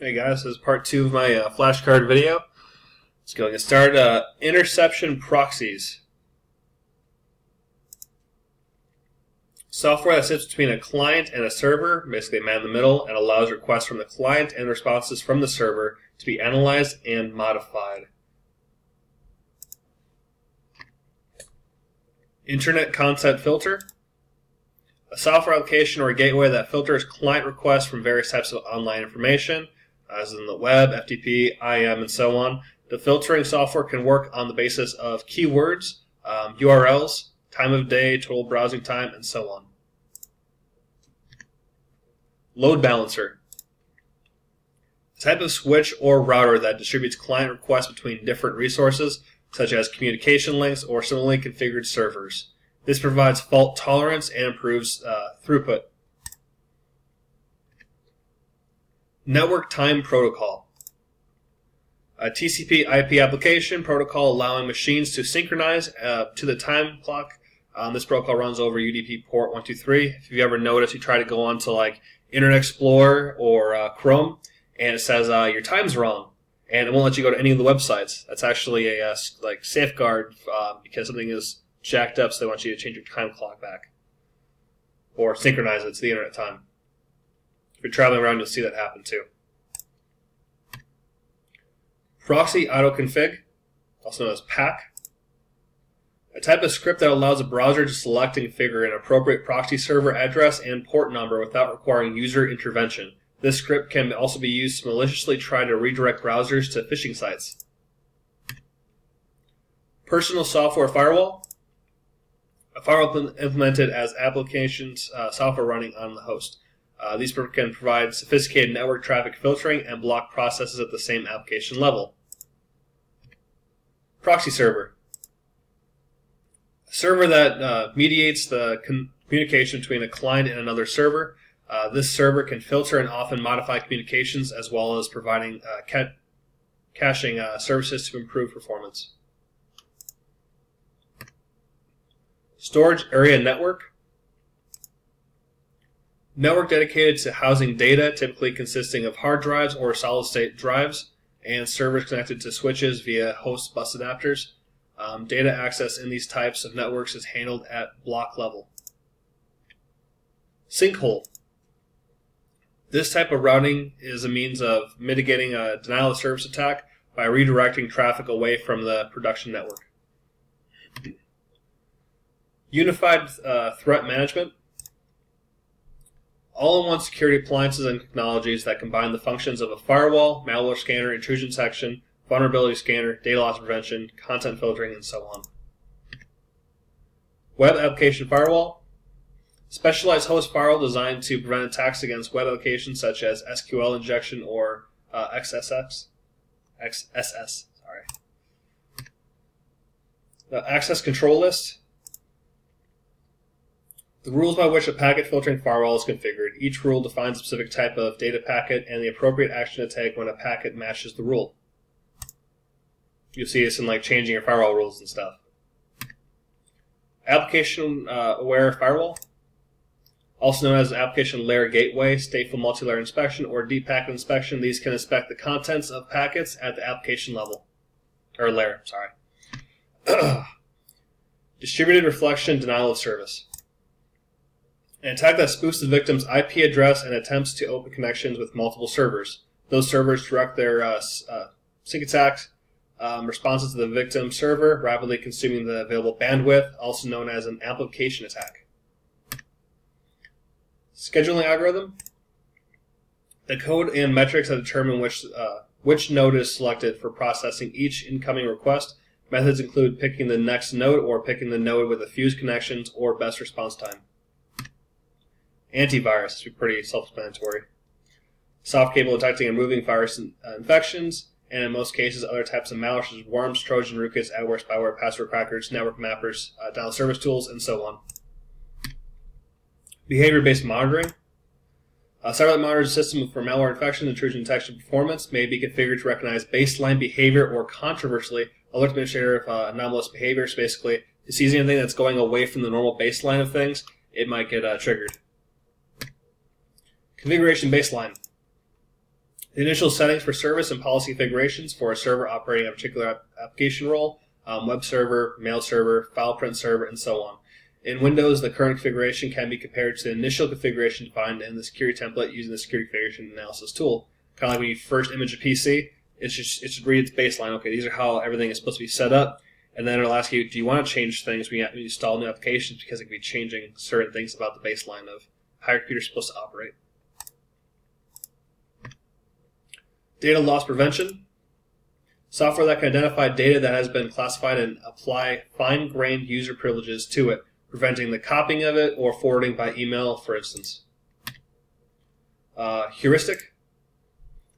Hey guys, this is part 2 of my flashcard video. Let's go and start interception proxies. Software that sits between a client and a server, basically a man in the middle, and allows requests from the client and responses from the server to be analyzed and modified. Internet content filter. A software application or a gateway that filters client requests from various types of online information, as in the web, FTP, IM, and so on. The filtering software can work on the basis of keywords, URLs, time of day, total browsing time, and so on. Load balancer. A type of switch or router that distributes client requests between different resources, such as communication links or similarly configured servers. This provides fault tolerance and improves throughput. Network time protocol. A TCP/IP application protocol allowing machines to synchronize to the time clock. This protocol runs over UDP port 123. If you've ever noticed, you try to go on to like Internet Explorer or Chrome, and it says your time's wrong, and it won't let you go to any of the websites. That's actually a like safeguard because something is jacked up, so they want you to change your time clock back or synchronize it to the internet time. If you're traveling around, you'll see that happen too. Proxy autoconfig, also known as PAC. A type of script that allows a browser to select and configure an appropriate proxy server address and port number without requiring user intervention. This script can also be used to maliciously try to redirect browsers to phishing sites. Personal software firewall. A firewall implemented as applications software running on the host. These can provide sophisticated network traffic filtering and block processes at the same application level. Proxy server. A server that mediates the communication between a client and another server. This server can filter and often modify communications as well as providing caching services to improve performance. Storage area network. Network dedicated to housing data, typically consisting of hard drives or solid-state drives, and servers connected to switches via host bus adapters. Data access in these types of networks is handled at block level. Sinkhole. This type of routing is a means of mitigating a denial of service attack by redirecting traffic away from the production network. Unified threat management. All-in-one security appliances and technologies that combine the functions of a firewall, malware scanner, intrusion detection, vulnerability scanner, data loss prevention, content filtering, and so on. Web application firewall. Specialized host firewall designed to prevent attacks against web applications such as SQL injection or XSS. The access control list. The rules by which a packet filtering firewall is configured. Each rule defines a specific type of data packet and the appropriate action to take when a packet matches the rule. You'll see this in like changing your firewall rules and stuff. Application aware firewall, also known as an application layer gateway, stateful multi-layer inspection, or deep packet inspection. These can inspect the contents of packets at the application level or layer. Distributed reflection denial of service. An attack that spoofs the victim's IP address and attempts to open connections with multiple servers. Those servers direct their sync attacks responses to the victim server, rapidly consuming the available bandwidth, also known as an amplification attack. Scheduling algorithm. The code and metrics that determine which node is selected for processing each incoming request. Methods include picking the next node or picking the node with the fewest connections or best response time. Antivirus is pretty self-explanatory. Soft cable detecting and removing virus infections, and in most cases other types of malware such as worms, Trojan, rootkits, adware, spyware, password crackers, network mappers, denial of service tools, and so on. Behavior-based monitoring. A cyber that monitors a system for malware infection, intrusion detection performance may be configured to recognize baseline behavior or controversially alert administrator of anomalous behavior. So basically, if it sees anything that's going away from the normal baseline of things, it might get triggered. Configuration baseline. The initial settings for service and policy configurations for a server operating a particular application role, web server, mail server, file print server, and so on. In Windows, the current configuration can be compared to the initial configuration defined in the security template using the security configuration analysis tool. Kind of like when you first image a PC, it should read its baseline. Okay, these are how everything is supposed to be set up. And then it'll ask you, do you want to change things when you install new applications, because it can be changing certain things about the baseline of how your computer is supposed to operate. Data loss prevention. Software that can identify data that has been classified and apply fine-grained user privileges to it, preventing the copying of it or forwarding by email, for instance. Heuristic.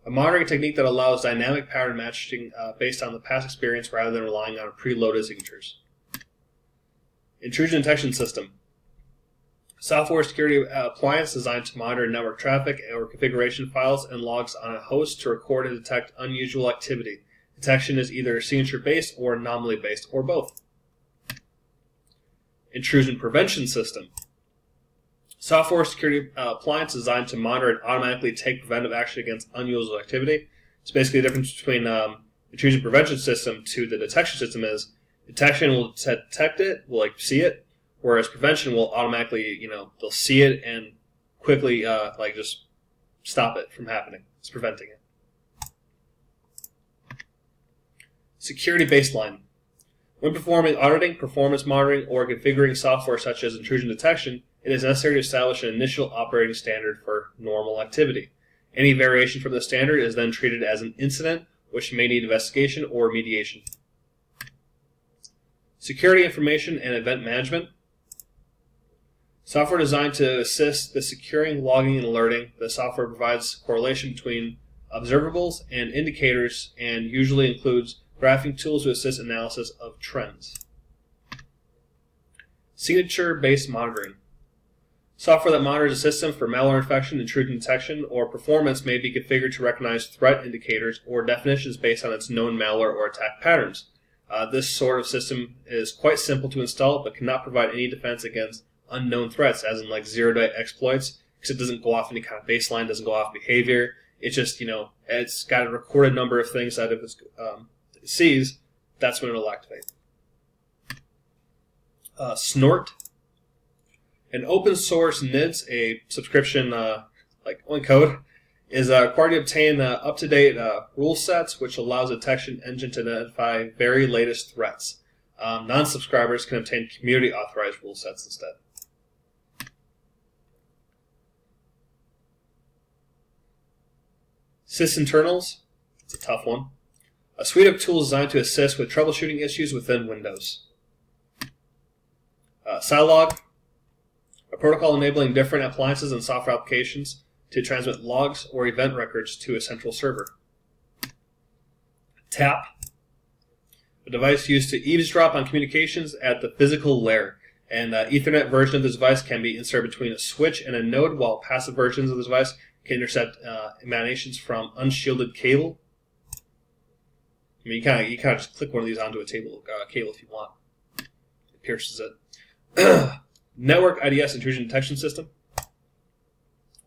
A monitoring technique that allows dynamic pattern matching based on the past experience rather than relying on preloaded signatures. Intrusion detection system. Software security appliance designed to monitor network traffic or configuration files and logs on a host to record and detect unusual activity. Detection is either signature-based or anomaly-based, or both. Intrusion prevention system. Software security appliance designed to monitor and automatically take preventive action against unusual activity. So basically the difference between intrusion prevention system to the detection system is detection will detect it, will see it, whereas prevention will automatically, they'll see it and quickly just stop it from happening. It's preventing it. Security baseline. When performing auditing, performance monitoring, or configuring software such as intrusion detection, it is necessary to establish an initial operating standard for normal activity. Any variation from the standard is then treated as an incident, which may need investigation or remediation. Security information and event management. Software designed to assist the securing, logging, and alerting. The software provides correlation between observables and indicators and usually includes graphing tools to assist analysis of trends. Signature-based monitoring. Software that monitors a system for malware infection, intrusion detection, or performance may be configured to recognize threat indicators or definitions based on its known malware or attack patterns. This sort of system is quite simple to install, but cannot provide any defense against unknown threats, as in zero-day exploits, because it doesn't go off any kind of baseline, doesn't go off behavior. It's just, it's got a recorded number of things that if it sees, that's when it'll activate. Snort. An open source NIDS, a subscription on code, is required to obtain up-to-date rule sets, which allows the detection engine to identify very latest threats. Non-subscribers can obtain community-authorized rule sets instead. sysinternals, it's a tough one. A suite of tools designed to assist with troubleshooting issues within Windows. Sylog, a protocol enabling different appliances and software applications to transmit logs or event records to a central server. TAP, a device used to eavesdrop on communications at the physical layer. An Ethernet version of this device can be inserted between a switch and a node, while passive versions of the device can intercept emanations from unshielded cable. I mean, you kind of just click one of these onto a cable if you want. It pierces it. Network IDS intrusion detection system.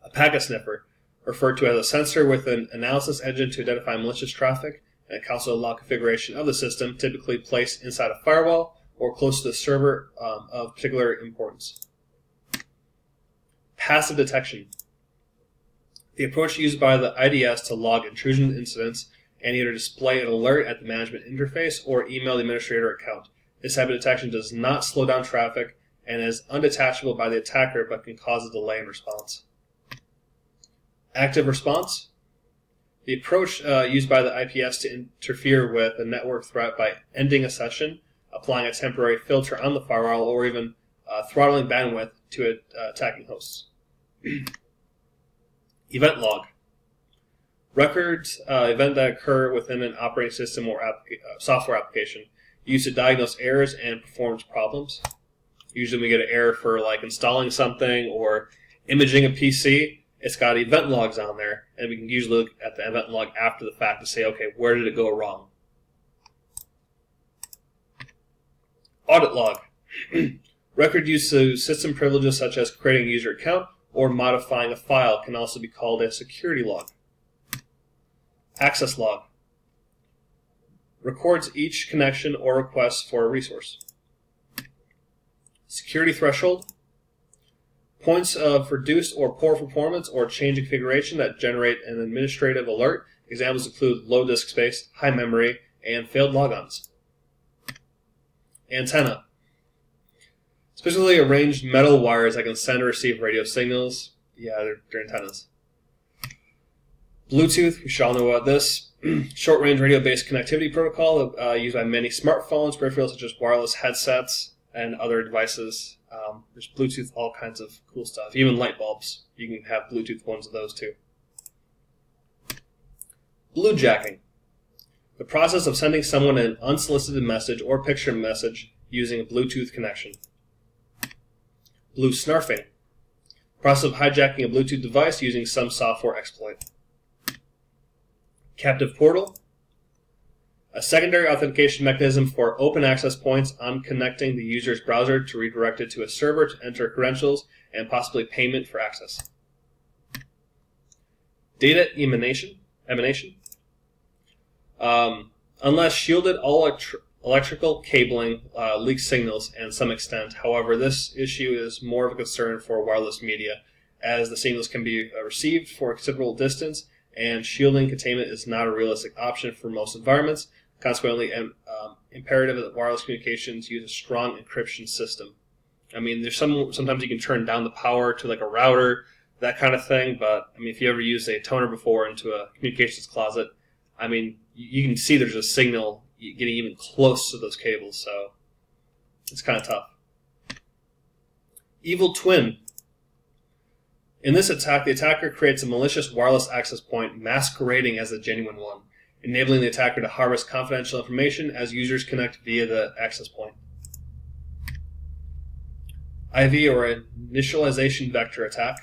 A packet sniffer, referred to as a sensor with an analysis engine to identify malicious traffic, and it can also allow configuration of the system, typically placed inside a firewall or close to the server of particular importance. Passive detection. The approach used by the IDS to log intrusion incidents and either display an alert at the management interface or email the administrator account. This type of detection does not slow down traffic and is undetachable by the attacker, but can cause a delay in response. Active response. The approach used by the IPS to interfere with a network threat by ending a session, applying a temporary filter on the firewall, or even throttling bandwidth to attacking hosts. Event log. Records events that occur within an operating system or software application, used to diagnose errors and performance problems. Usually we get an error for installing something or imaging a PC. It's got event logs on there, and we can usually look at the event log after the fact to say, okay, where did it go wrong? Audit log. Record use of system privileges such as creating a user account or modifying a file can also be called a security log. Access log. Records each connection or request for a resource. Security threshold. Points of reduced or poor performance or change in configuration that generate an administrative alert. Examples include low disk space, high memory, and failed logons. Antenna. Specifically arranged metal wires that can send or receive radio signals. Yeah, they're antennas. Bluetooth, we should all know about this. Short-range radio-based connectivity protocol used by many smartphones, peripherals such as wireless headsets, and other devices. There's Bluetooth, all kinds of cool stuff. Even light bulbs. You can have Bluetooth ones of those too. Bluejacking. The process of sending someone an unsolicited message or picture message using a Bluetooth connection. Blue snarfing. Process of hijacking a Bluetooth device using some software exploit. Captive portal. A secondary authentication mechanism for open access points on connecting the user's browser to redirect it to a server to enter credentials and possibly payment for access. Data emanation. Unless shielded, all electrical cabling leaks signals and some extent. However, this issue is more of a concern for wireless media, as the signals can be received for a considerable distance, and shielding containment is not a realistic option for most environments. Consequently, imperative that wireless communications use a strong encryption system. I mean, there's sometimes you can turn down the power to like a router, that kind of thing. But I mean, if you ever used a toner before into a communications closet, I mean, you can see there's a signal getting even close to those cables. So it's kind of tough. Evil twin. In this attack, the attacker creates a malicious wireless access point masquerading as a genuine one, enabling the attacker to harvest confidential information as users connect via the access point. IV, or initialization vector attack.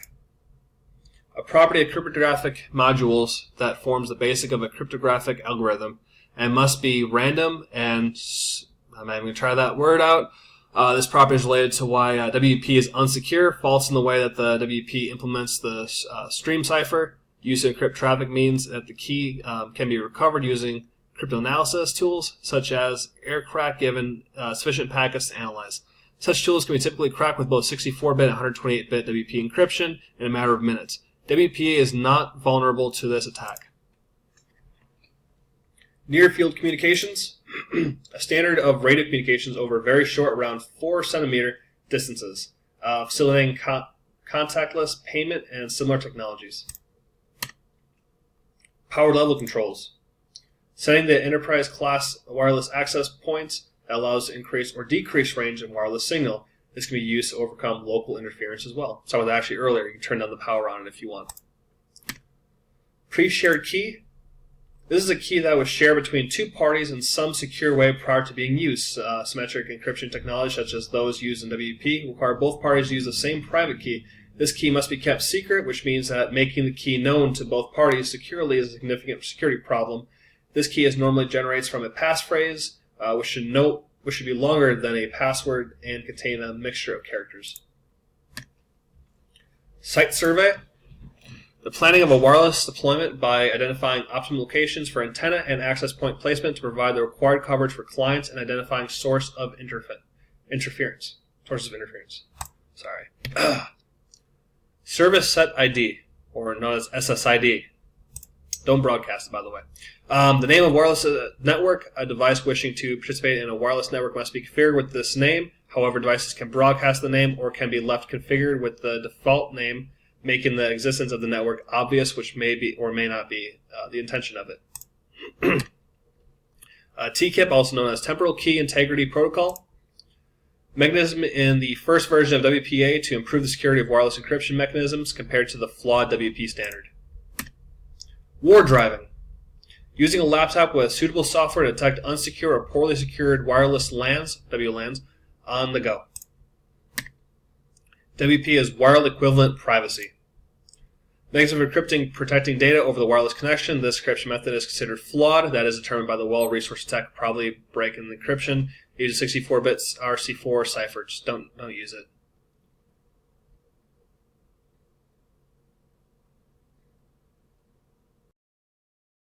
A property of cryptographic modules that forms the basic of a cryptographic algorithm and must be random and, I'm not even going to try that word out. This property is related to why WP is unsecure, false in the way that the WP implements the stream cipher. Use to encrypt traffic means that the key can be recovered using cryptanalysis tools, such as aircrack given sufficient packets to analyze. Such tools can be typically cracked with both 64-bit and 128-bit WP encryption in a matter of minutes. WP is not vulnerable to this attack. Near-field communications. A standard of radio communications over very short, around 4 centimeter distances, facilitating contactless payment and similar technologies. Power level controls. Setting the enterprise class wireless access points that allows increase or decrease range in wireless signal. This can be used to overcome local interference as well. So I was actually earlier, you can turn down the power on it if you want. Pre-shared key. This is a key that was shared between two parties in some secure way prior to being used. Symmetric encryption technology, such as those used in WP, require both parties to use the same private key. This key must be kept secret, which means that making the key known to both parties securely is a significant security problem. This key normally generates from a passphrase, which should be longer than a password and contain a mixture of characters. Site survey. The planning of a wireless deployment by identifying optimal locations for antenna and access point placement to provide the required coverage for clients and identifying source of interference. Sources of interference. Sorry. Service Set ID, or known as SSID. Don't broadcast it, by the way. The name of wireless network. A device wishing to participate in a wireless network must be configured with this name. However, devices can broadcast the name or can be left configured with the default name, making the existence of the network obvious, which may be or may not be the intention of it. TKIP, also known as Temporal Key Integrity Protocol. Mechanism in the first version of WPA to improve the security of wireless encryption mechanisms compared to the flawed WP standard. War driving. Using a laptop with suitable software to detect unsecure or poorly secured wireless LANs, WLANs, on the go. WP is wireless equivalent privacy. Mechanism of encrypting protecting data over the wireless connection. This encryption method is considered flawed. That is determined by the well-resourced attack, probably breaking the encryption. Use a 64-bit RC4 cipher. Just don't use it.